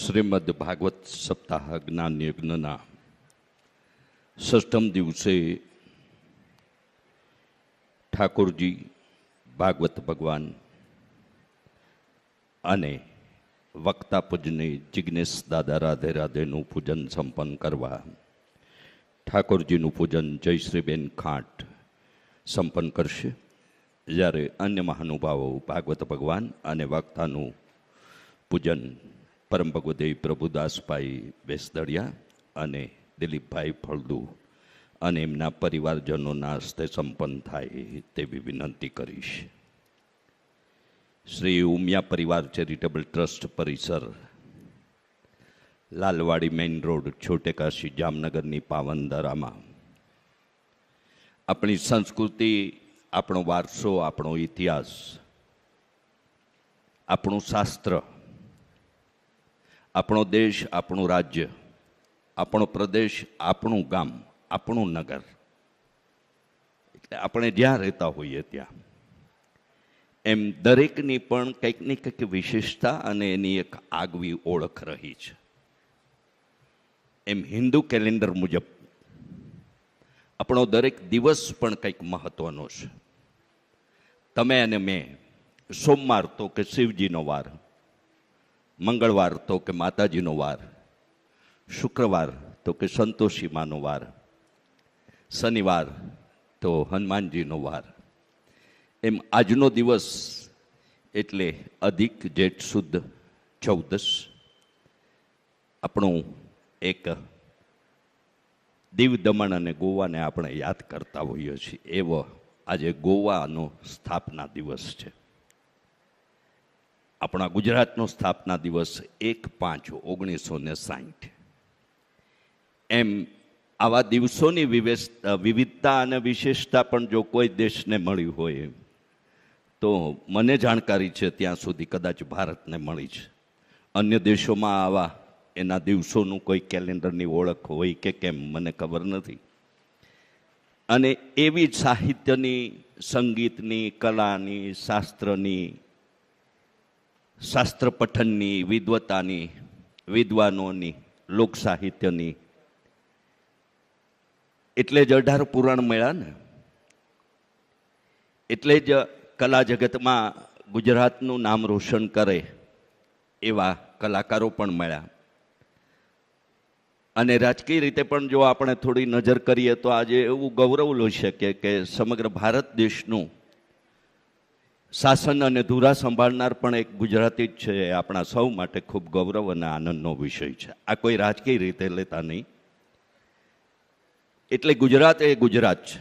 શ્રીમદ ભાગવત સપ્તાહ જ્ઞાન યજ્ઞના ષષ્ઠમ દિવસે ઠાકોરજી ભાગવત ભગવાન અને વક્તા પૂજની જિજ્ઞેશ દાદા રાધે રાધેનું પૂજન સંપન્ન કરવા ઠાકોરજીનું પૂજન જયશ્રીબેન ખાંટ સંપન્ન કરશે, જ્યારે અન્ય મહાનુભાવો ભાગવત ભગવાન અને વક્તાનું પૂજન પરમ ભગવદેવ પ્રભુદાસભાઈ વેસદડિયા અને દિલીપભાઈ ફળદુ અને એમના પરિવારજનોના હસ્તે સંપન્ન થાય તેવી વિનંતી કરીશ. શ્રી ઉમિયા પરિવાર ચેરિટેબલ ટ્રસ્ટ પરિસર, લાલવાડી મેઇન રોડ, છોટેકાશી, જામનગરની પાવનદરામાં આપણી સંસ્કૃતિ, આપણો વારસો, આપણો ઇતિહાસ, આપણું શાસ્ત્ર, આપણો દેશ, આપણું રાજ્ય, આપણો પ્રદેશ, આપણું ગામ, આપણું નગર, એટલે આપણે જ્યાં રહેતા હોઈએ ત્યાં એમ દરેકની પણ કંઈક ને કંઈક વિશેષતા અને એની એક આગવી ઓળખ રહી છે. એમ હિન્દુ કેલેન્ડર મુજબ આપણો દરેક દિવસ પણ કંઈક મહત્વનો છે. તમે અને મેં સોમવાર તો કે શિવજીનો વાર, મંગળવાર તો કે માતાજીનો વાર, શુક્રવાર તો કે સંતોષી માનો વાર, શનિવાર તો હનુમાનજીનો વાર, એમ આજનો દિવસ એટલે અધિક જેઠ સુદ 14, આપણું એક દીવ દમણ અને ગોવાને આપણે યાદ કરતા હોઈએ છીએ. એવો આજે ગોવાનો સ્થાપના દિવસ છે. આપણા ગુજરાતનો સ્થાપના દિવસ 1/5/1960. એમ આવા દિવસોની વિવિધતા અને વિશેષતા પણ જો કોઈ દેશને મળી હોય તો મને જાણકારી છે ત્યાં સુધી કદાચ ભારતને મળી છે. અન્ય દેશોમાં આવા એના દિવસોનું કોઈ કેલેન્ડરની ઓળખ હોય કે કેમ મને ખબર નથી. અને એવી સાહિત્યની, સંગીતની, કલાની, શાસ્ત્રની, શાસ્ત્ર પઠનની, વિદ્વતાની, વિદ્વાનોની, લોક સાહિત્યની, એટલે જ 18 પુરાણ મળ્યા ને, એટલે જ કલા જગતમાં ગુજરાતનું નામ રોશન કરે એવા કલાકારો પણ મળ્યા. અને રાજકીય રીતે પણ જો આપણે થોડી નજર કરીએ તો આજે એવું ગૌરવ લઈ શકીએ કે સમગ્ર ભારત દેશનું શાસન અને ધુરા સંભાળનાર પણ એક ગુજરાતી જ છે. આપણા સૌ માટે ખૂબ ગૌરવ અને આનંદનો વિષય છે. આ કોઈ રાજકીય રીતે લેતા નહીં. એટલે ગુજરાત એ ગુજરાત છે.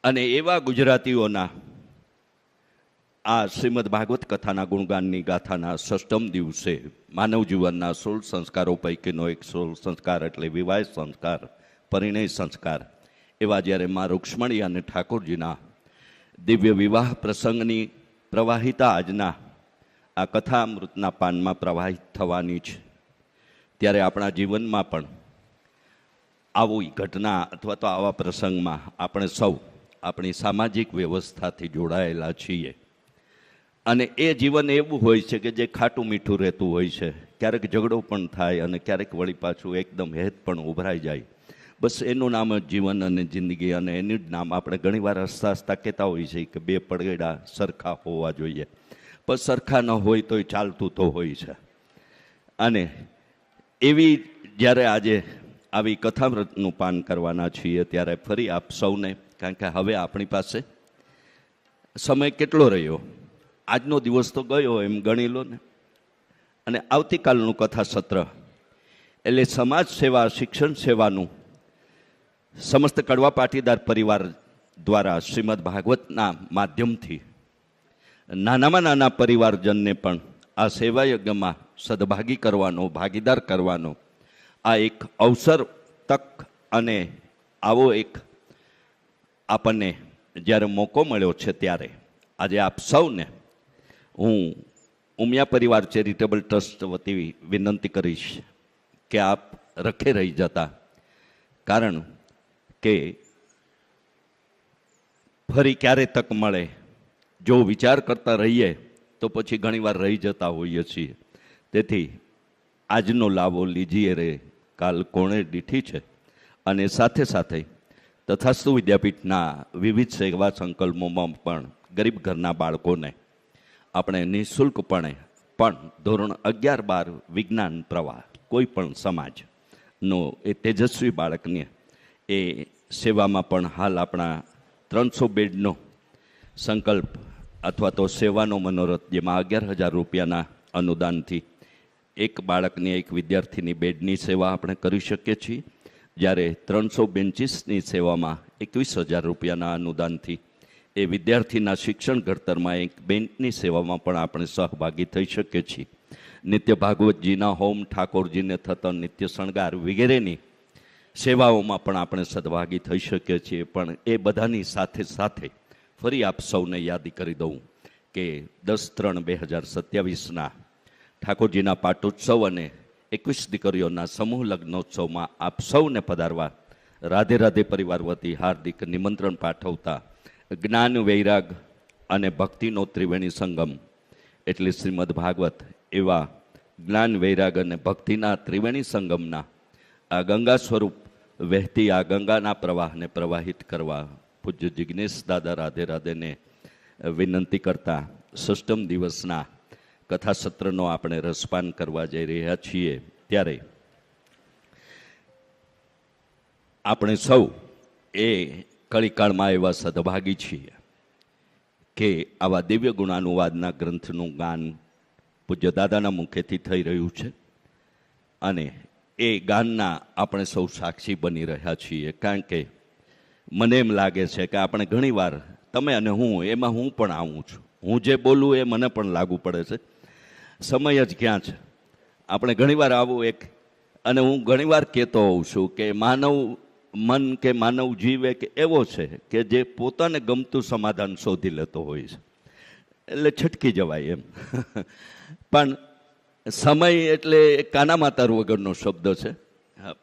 અને એવા ગુજરાતીઓના આ શ્રીમદ ભાગવત કથાના ગુણગાનની ગાથાના ષષ્ઠમ દિવસે માનવ જીવનના 16 સંસ્કારો પૈકીનો એક 16 સંસ્કાર એટલે વિવાહ સંસ્કાર, પરિણય સંસ્કાર, એવા જ્યારે મા રૂક્ષ્મણી અને ઠાકોરજીના દિવ્ય વિવાહ પ્રસંગની પ્રવાહિતા આજના આ કથામૃતના પાનમાં પ્રવાહિત થવાની છે, ત્યારે આપણા જીવનમાં પણ આવી ઘટના અથવા તો આવા પ્રસંગમાં આપણે સૌ આપણી સામાજિક વ્યવસ્થાથી જોડાયેલા છીએ. અને એ જીવન એવું હોય છે કે જે ખાટું મીઠું રહેતું હોય છે. ક્યારેક ઝઘડો પણ થાય અને ક્યારેક વળી પાછું એકદમ હેત પણ ઉભરાઈ જાય. બસ એનું નામ જ જીવન અને જિંદગી, અને એનું જ નામ આપણે ઘણીવાર હસતા હસતા કહેતા હોઈએ છીએ કે બે પડગેડા સરખા હોવા જોઈએ. પણ સરખા ન હોય તોય ચાલતું તો હોય છે. અને એવી જ્યારે આજે આવી કથામૃતનું પાન કરવાના છીએ ત્યારે ફરી આપ સૌને, કારણ કે હવે આપણી પાસે સમય કેટલો રહ્યો, આજનો દિવસ તો ગયો એમ ગણી લો ને. અને આવતીકાલનું કથા સત્ર એટલે સમાજ સેવા, શિક્ષણ સેવાનું સમસ્ત કડવા પાટીદાર પરિવાર દ્વારા શ્રીમદ ભાગવતના માધ્યમથી નાનામાં નાના પરિવારજનને પણ આ સેવા યજ્ઞમાં સદભાગી કરવાનો, ભાગીદાર કરવાનો આ એક અવસર, તક અને આવો એક આપણને જ્યારે મોકો મળ્યો છે ત્યારે આજે આપ સૌને હું ઉમિયા પરિવાર ચેરિટેબલ ટ્રસ્ટ વતી વિનંતી કરીશ કે આપ રખે રહી જતા, કારણ કે ફરી ક્યારે તક મળે જો વિચાર કરતા રહીએ તો પછી ઘણીવાર રહી જતા હોઈએ છીએ. તેથી આજનો લાવો લીજીએ રે, કાલ કોણે દીઠી છે. અને સાથે સાથે તથાસ્તુ વિદ્યાપીઠના વિવિધ સેવા સંકલ્પોમાં પણ ગરીબ ઘરના બાળકોને આપણે નિઃશુલ્કપણે પણ ધોરણ 11-12 વિજ્ઞાન પ્રવાહ કોઈ પણ સમાજનો એ તેજસ્વી બાળકને એ સેવામાં પણ હાલ આપણા 300 બેડનો સંકલ્પ અથવા તો સેવાનો મનોરથ, જેમાં 11,000 રૂપિયાના અનુદાનથી એક બાળકની, એક વિદ્યાર્થીની બેડની સેવા આપણે કરી શકીએ છીએ. જ્યારે 300 બેન્ચીસની સેવામાં 21,000 રૂપિયાના અનુદાનથી એ વિદ્યાર્થીના શિક્ષણ ઘડતરમાં એક બેન્ચની સેવામાં પણ આપણે સહભાગી થઈ શકીએ છીએ. નિત્ય ભાગવતજીના હોમ, ઠાકોરજીને થતો નિત્ય શણગાર વગેરેની સેવાઓમાં પણ આપણે સદભાગી થઈ શકીએ છીએ. પણ એ બધાની સાથે સાથે ફરી આપ સૌને યાદ કરી દઉં કે 10/3/2027ના ઠાકોરજીના પાટોત્સવ અને 21 દીકરીઓના સમૂહ લગ્નોત્સવમાં આપ સૌને પધારવા રાધે રાધે પરિવાર વતી હાર્દિક નિમંત્રણ પાઠવતા જ્ઞાન, વૈરાગ અને ભક્તિનો ત્રિવેણી સંગમ એટલે શ્રીમદ ભાગવત એવા જ્ઞાન, વૈરાગ અને ભક્તિના ત્રિવેણી સંગમના આ ગંગા સ્વરૂપ વહેતી આ ગંગાના પ્રવાહને પ્રવાહિત કરવા પૂજ્ય જિજ્ઞેશ દાદા રાધે રાધેને વિનંતી કરતા સષ્ટમ દિવસના કથા સત્રનો આપણે રસપાન કરવા જઈ રહ્યા છીએ. ત્યારે આપણે સૌ એ કળીકાળમાં એવા સદભાગી છીએ કે આવા દિવ્ય ગુણાનુવાદના ગ્રંથનું ગાન પૂજ્ય દાદાના મુખેથી થઈ રહ્યું છે અને એ ગાનના આપણે સૌ સાક્ષી બની રહ્યા છીએ. કારણ કે મને એમ લાગે છે કે આપણે ઘણીવાર તમે અને હું, એમાં હું પણ આવું છું, હું જે બોલું એ મને પણ લાગુ પડે છે. સમય જ ક્યાં છે. આપણે ઘણીવાર આવું એક, અને હું ઘણીવાર કહેતો હોઉં છું કે માનવ મન કે માનવ જીવ એક એવો છે કે જે પોતાને ગમતું સમાધાન શોધી લેતો હોય છે, એટલે છટકી જવાય એમ. પણ સમય એટલે કાના માતાર વગરનો શબ્દ છે,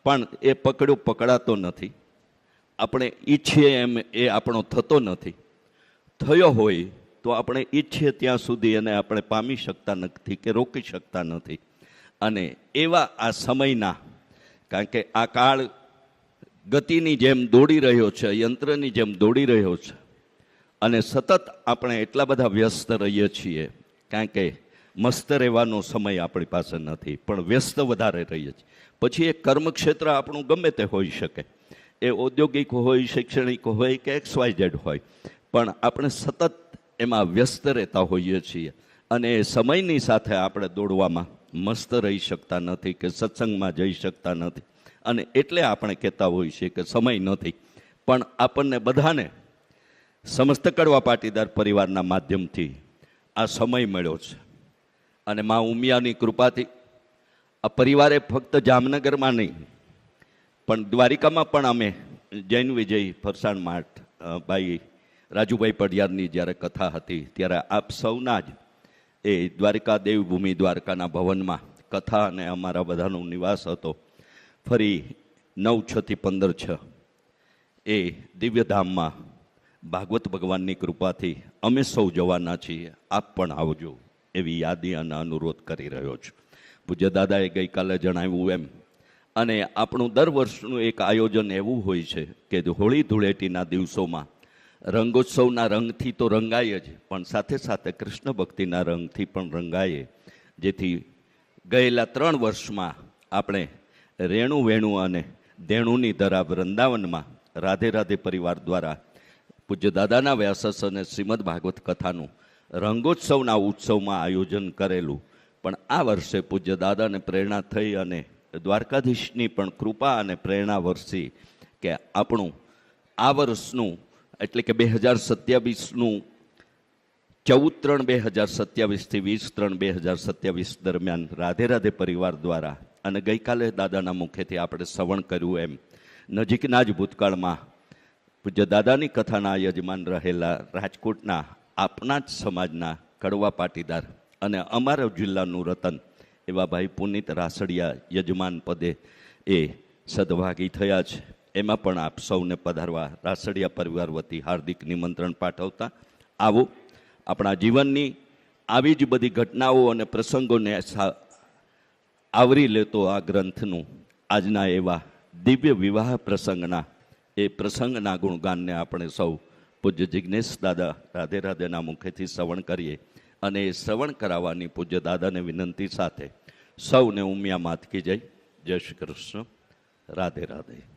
પણ એ પકડાતો નથી. આપણે ઈચ્છીએ એમ એ આપણો થતો નથી. થયો હોય તો આપણે ઈચ્છીએ ત્યાં સુધી એને આપણે પામી શકતા નથી કે રોકી શકતા નથી. અને એવા આ સમયના, કારણ કે આ કાળ ગતિની જેમ દોડી રહ્યો છે, યંત્રની જેમ દોડી રહ્યો છે, અને સતત આપણે એટલા બધા વ્યસ્ત રહીએ છીએ, કારણ કે મસ્ત રહેવાનો સમય આપણી પાસે નથી, પણ વ્યસ્ત વધારે રહીએ છીએ. પછી એ કર્મક્ષેત્ર આપણું ગમે તે હોઈ શકે, એ ઔદ્યોગિક હોય, શૈક્ષણિક હોય કે XYZ હોય, પણ આપણે સતત એમાં વ્યસ્ત રહેતા હોઈએ છીએ. અને એ સમયની સાથે આપણે દોડવામાં મસ્ત રહી શકતા નથી કે સત્સંગમાં જઈ શકતા નથી. અને એટલે આપણે કહેતા હોઈએ છીએ કે સમય નથી. પણ આપણને બધાને સમસ્ત કડવા પાટીદાર પરિવારના માધ્યમથી આ સમય મળ્યો છે. અને મા ઉમિયાની કૃપાથી આ પરિવારે ફક્ત જામનગરમાં નહીં પણ દ્વારિકામાં પણ અમે જૈન વિજય ફરસાણ માર્ટ ભાઈ રાજુભાઈ પડિયારની જ્યારે કથા હતી ત્યારે આપ સૌના જ એ દ્વારિકા દેવભૂમિ દ્વારકાના ભવનમાં કથા અને અમારા બધાનો નિવાસ હતો. ફરી 9/6 એ દિવ્યધામમાં ભાગવત ભગવાનની કૃપાથી અમે સૌ જવાના છીએ. આપ પણ આવજો એવી યાદી અને અનુરોધ કરી રહ્યો છું. પૂજ્ય દાદાએ ગઈકાલે જણાવ્યું એમ, અને આપણું દર વર્ષનું એક આયોજન એવું હોય છે કે હોળી ધૂળેટીના દિવસોમાં રંગોત્સવના રંગથી તો રંગાય જ, પણ સાથે સાથે કૃષ્ણ ભક્તિના રંગથી પણ રંગાય. જેથી ગયેલા 3 વર્ષમાં આપણે રેણુ, વેણુ અને દેણુની ધરા વૃંદાવનમાં રાધે રાધે પરિવાર દ્વારા પૂજ્ય દાદાના વ્યાસસ અને શ્રીમદ ભાગવત કથાનું રંગોત્સવના ઉત્સવમાં આયોજન કરેલું. પણ આ વર્ષે પૂજ્ય દાદાને પ્રેરણા થઈ અને દ્વારકાધીશની પણ કૃપા અને પ્રેરણા વરસી કે આપણું આ વર્ષનું એટલે કે 2027નું 14/3/2027 થી 20/3/2027 દરમિયાન રાધે રાધે પરિવાર દ્વારા, અને ગઈકાલે દાદાના મુખેથી આપણે શ્રવણ કર્યું એમ, નજીકના જ ભૂતકાળમાં પૂજ્ય દાદાની કથાના યજમાન રહેલા રાજકોટના આપના જ સમાજના કડવા પાટીદાર અને અમારા જિલ્લાનું રતન એવા ભાઈ પુનિત રાસડિયા યજમાન પદે એ સદભાગી થયા છે. એમાં પણ આપ સૌને પધારવા રાસડિયા પરિવાર વતી હાર્દિક નિમંત્રણ પાઠવતા આવો. આપણા જીવનની આવી જ બધી ઘટનાઓ અને પ્રસંગોને આવરી લેતો આ ગ્રંથનું આજના એવા દિવ્ય વિવાહ પ્રસંગના એ પ્રસંગના ગુણગાનને આપણે સૌ પૂજ્ય જિજ્ઞેશ દાદા રાધે રાધેના મુખેથી શ્રવણ કરીએ અને એ શ્રવણ કરાવવાની પૂજ્ય દાદાને વિનંતી સાથે સૌને ઉમિયા માતકી જય શ્રી કૃષ્ણ, રાધે રાધે.